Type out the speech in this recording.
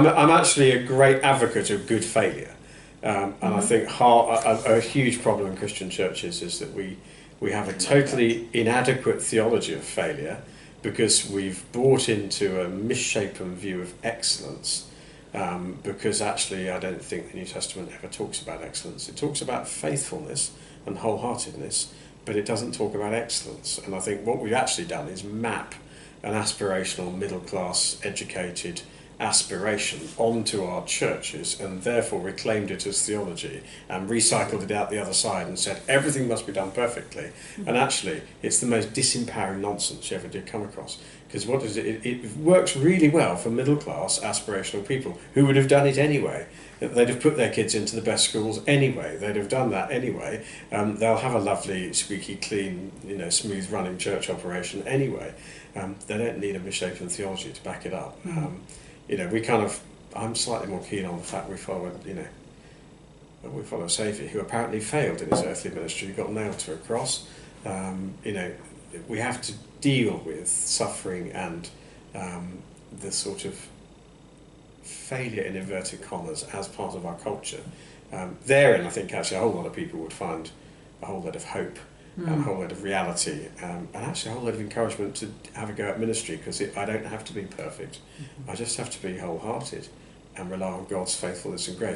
I'm actually a great advocate of good failure. And I think a huge problem in Christian churches is that we have a totally inadequate theology of failure because we've bought into a misshapen view of excellence. Because actually I don't think the New Testament ever talks about excellence. It talks about faithfulness and wholeheartedness, but it doesn't talk about excellence. And I think what we've actually done is map an aspirational, middle-class, educated aspiration onto our churches and therefore reclaimed it as theology and recycled it out the other side and said everything must be done perfectly. And actually it's the most disempowering nonsense you ever did come across, because what is it? It works really well for middle-class aspirational people who would have done it anyway. They'd have put their kids into the best schools anyway. They'd have done that anyway. They'll have a lovely, squeaky clean, smooth running church operation anyway. They don't need a misshapen theology to back it up. I'm slightly more keen on the fact we follow a Saviour who apparently failed in his earthly ministry, got nailed to a cross. We have to deal with suffering and the sort of failure in inverted commas as part of our culture. Therein, I think actually a whole lot of people would find a whole lot of hope and a whole lot of reality, and actually a whole lot of encouragement to have a go at ministry, because I don't have to be perfect. I just have to be wholehearted and rely on God's faithfulness and grace.